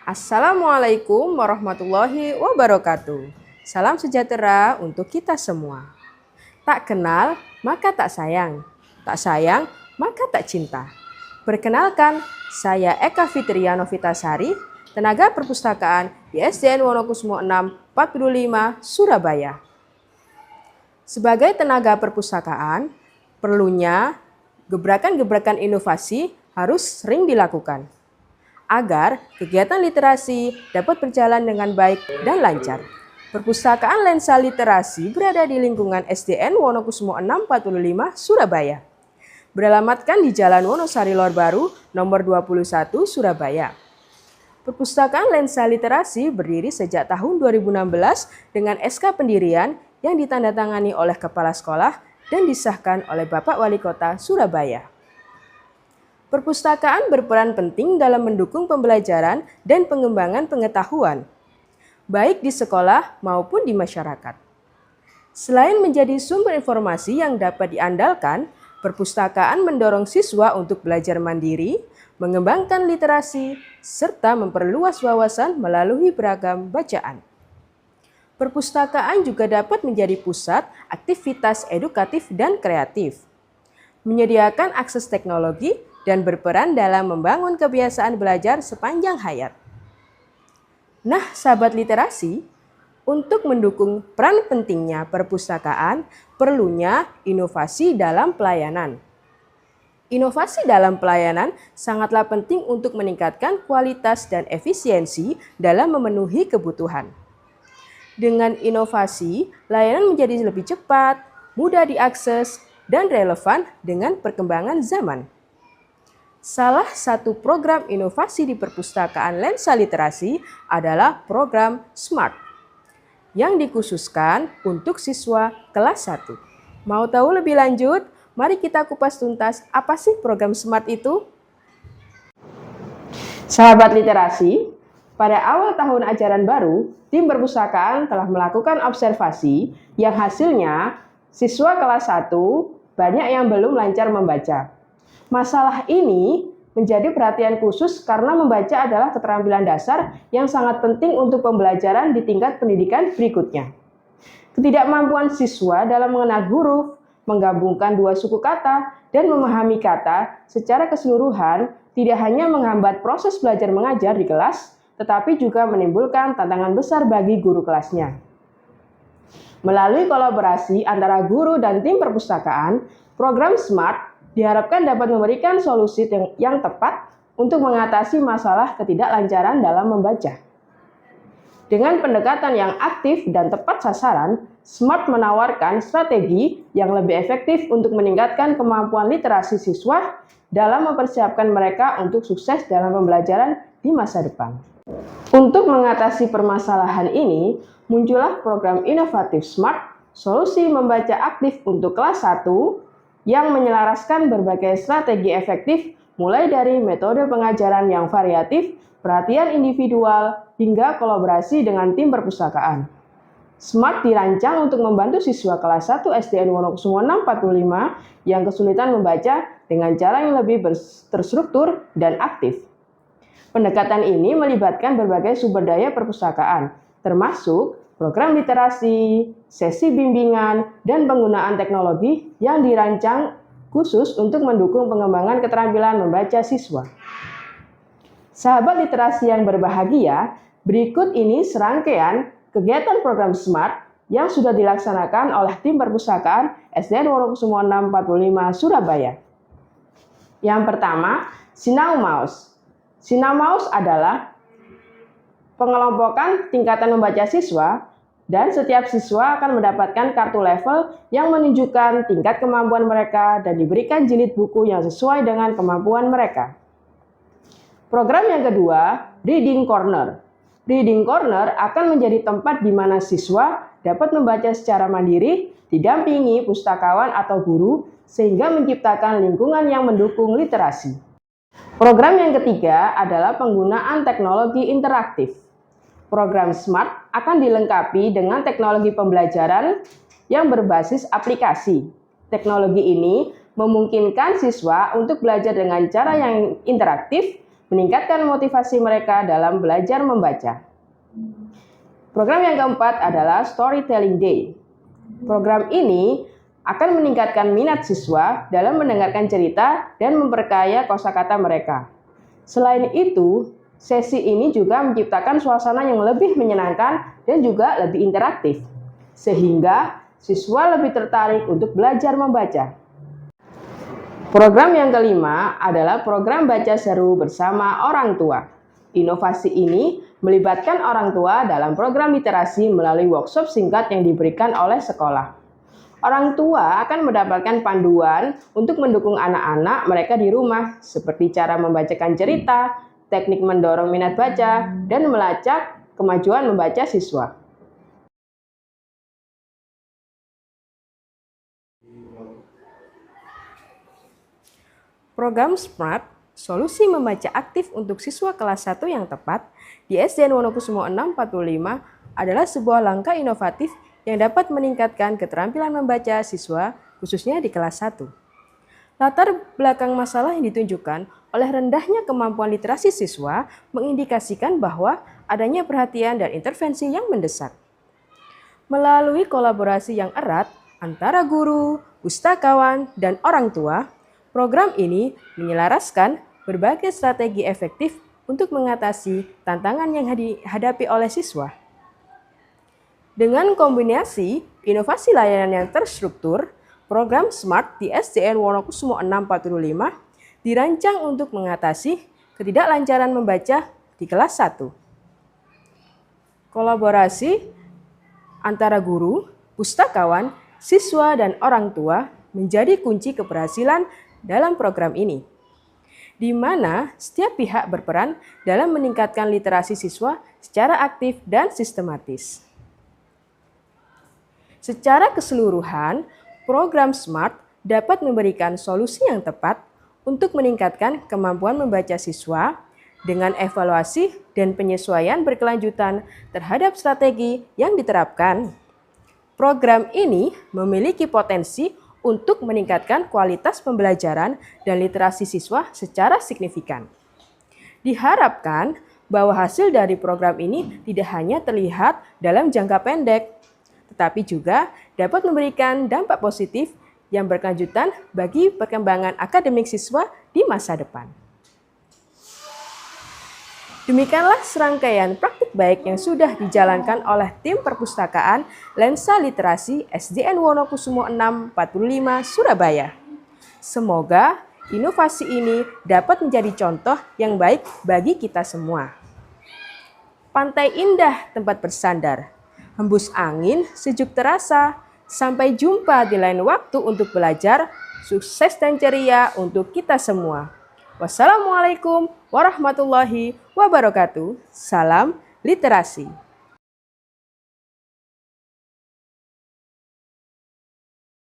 Assalamualaikum warahmatullahi wabarakatuh. Salam sejahtera untuk kita semua. Tak kenal, maka tak sayang. Tak sayang, maka tak cinta. Perkenalkan, saya Eka Fitria Novitasari, tenaga perpustakaan di SDN Wonokusumo 6, 45, Surabaya. Sebagai tenaga perpustakaan, perlunya gebrakan-gebrakan inovasi harus sering dilakukan agar kegiatan literasi dapat berjalan dengan baik dan lancar. Perpustakaan Lensa Literasi berada di lingkungan SDN Wonokusumo 645 Surabaya. Beralamatkan di Jalan Wonosari Lor Baru, nomor 21 Surabaya. Perpustakaan Lensa Literasi berdiri sejak tahun 2016 dengan SK pendirian yang ditandatangani oleh Kepala Sekolah dan disahkan oleh Bapak Wali Kota Surabaya. Perpustakaan berperan penting dalam mendukung pembelajaran dan pengembangan pengetahuan, baik di sekolah maupun di masyarakat. Selain menjadi sumber informasi yang dapat diandalkan, perpustakaan mendorong siswa untuk belajar mandiri, mengembangkan literasi, serta memperluas wawasan melalui beragam bacaan. Perpustakaan juga dapat menjadi pusat aktivitas edukatif dan kreatif, menyediakan akses teknologi, dan berperan dalam membangun kebiasaan belajar sepanjang hayat. Nah, sahabat literasi, untuk mendukung peran pentingnya perpustakaan, perlunya inovasi dalam pelayanan. Inovasi dalam pelayanan sangatlah penting untuk meningkatkan kualitas dan efisiensi dalam memenuhi kebutuhan. Dengan inovasi, layanan menjadi lebih cepat, mudah diakses, dan relevan dengan perkembangan zaman. Salah satu program inovasi di perpustakaan Lensa Literasi adalah program SMART yang dikhususkan untuk siswa kelas 1. Mau tahu lebih lanjut? Mari kita kupas tuntas apa sih program SMART itu? Sahabat literasi, pada awal tahun ajaran baru, tim perpustakaan telah melakukan observasi yang hasilnya siswa kelas 1 banyak yang belum lancar membaca. Masalah ini menjadi perhatian khusus karena membaca adalah keterampilan dasar yang sangat penting untuk pembelajaran di tingkat pendidikan berikutnya. Ketidakmampuan siswa dalam mengenal huruf, menggabungkan dua suku kata, dan memahami kata secara keseluruhan tidak hanya menghambat proses belajar mengajar di kelas, tetapi juga menimbulkan tantangan besar bagi guru kelasnya. Melalui kolaborasi antara guru dan tim perpustakaan, program SMART diharapkan dapat memberikan solusi yang tepat untuk mengatasi masalah ketidaklancaran dalam membaca. Dengan pendekatan yang aktif dan tepat sasaran, SMART menawarkan strategi yang lebih efektif untuk meningkatkan kemampuan literasi siswa dalam mempersiapkan mereka untuk sukses dalam pembelajaran di masa depan. Untuk mengatasi permasalahan ini, muncullah program inovatif SMART, solusi membaca aktif untuk kelas 1, yang menyelaraskan berbagai strategi efektif mulai dari metode pengajaran yang variatif, perhatian individual, hingga kolaborasi dengan tim perpustakaan. SMART dirancang untuk membantu siswa kelas 1 SDN Wonokusumo 645 yang kesulitan membaca dengan cara yang lebih terstruktur dan aktif. Pendekatan ini melibatkan berbagai sumber daya perpustakaan, termasuk program literasi, sesi bimbingan, dan penggunaan teknologi yang dirancang khusus untuk mendukung pengembangan keterampilan membaca siswa. Sahabat literasi yang berbahagia, berikut ini serangkaian kegiatan program SMART yang sudah dilaksanakan oleh tim perpustakaan SDN Wonokusumo 645 Surabaya. Yang pertama, Sinau Maus. Sinau Maus adalah pengelompokan tingkatan membaca siswa, dan setiap siswa akan mendapatkan kartu level yang menunjukkan tingkat kemampuan mereka dan diberikan jilid buku yang sesuai dengan kemampuan mereka. Program yang kedua, Reading Corner. Reading Corner akan menjadi tempat di mana siswa dapat membaca secara mandiri, didampingi pustakawan atau guru, sehingga menciptakan lingkungan yang mendukung literasi. Program yang ketiga adalah penggunaan teknologi interaktif. Program SMART akan dilengkapi dengan teknologi pembelajaran yang berbasis aplikasi. Teknologi ini memungkinkan siswa untuk belajar dengan cara yang interaktif, meningkatkan motivasi mereka dalam belajar membaca. Program yang keempat adalah Storytelling Day. Program ini akan meningkatkan minat siswa dalam mendengarkan cerita dan memperkaya kosakata mereka. Selain itu, sesi ini juga menciptakan suasana yang lebih menyenangkan dan juga lebih interaktif, sehingga siswa lebih tertarik untuk belajar membaca. Program yang kelima adalah program baca seru bersama orang tua. Inovasi ini melibatkan orang tua dalam program literasi melalui workshop singkat yang diberikan oleh sekolah. Orang tua akan mendapatkan panduan untuk mendukung anak-anak mereka di rumah, seperti cara membacakan cerita, teknik mendorong minat baca, dan melacak kemajuan membaca siswa. Program SMART, solusi membaca aktif untuk siswa kelas 1 yang tepat, di SDN Wonokusumo 645 adalah sebuah langkah inovatif yang dapat meningkatkan keterampilan membaca siswa, khususnya di kelas 1. Latar belakang masalah yang ditunjukkan oleh rendahnya kemampuan literasi siswa mengindikasikan bahwa adanya perhatian dan intervensi yang mendesak. Melalui kolaborasi yang erat antara guru, pustakawan, dan orang tua, program ini menyelaraskan berbagai strategi efektif untuk mengatasi tantangan yang dihadapi oleh siswa. Dengan kombinasi inovasi layanan yang terstruktur, program SMART di SDN Wonokusumo 645 dirancang untuk mengatasi ketidaklancaran membaca di kelas 1. Kolaborasi antara guru, pustakawan, siswa, dan orang tua menjadi kunci keberhasilan dalam program ini, di mana setiap pihak berperan dalam meningkatkan literasi siswa secara aktif dan sistematis. Secara keseluruhan, program SMART dapat memberikan solusi yang tepat untuk meningkatkan kemampuan membaca siswa dengan evaluasi dan penyesuaian berkelanjutan terhadap strategi yang diterapkan. Program ini memiliki potensi untuk meningkatkan kualitas pembelajaran dan literasi siswa secara signifikan. Diharapkan bahwa hasil dari program ini tidak hanya terlihat dalam jangka pendek, tetapi juga dapat memberikan dampak positif yang berkelanjutan bagi perkembangan akademik siswa di masa depan. Demikianlah serangkaian praktik baik yang sudah dijalankan oleh tim perpustakaan Lensa Literasi SDN Wonokusumo 645 Surabaya. Semoga inovasi ini dapat menjadi contoh yang baik bagi kita semua. Pantai indah tempat bersandar, hembus angin sejuk terasa. Sampai jumpa di lain waktu untuk belajar. Sukses dan ceria untuk kita semua. Wassalamualaikum warahmatullahi wabarakatuh. Salam literasi.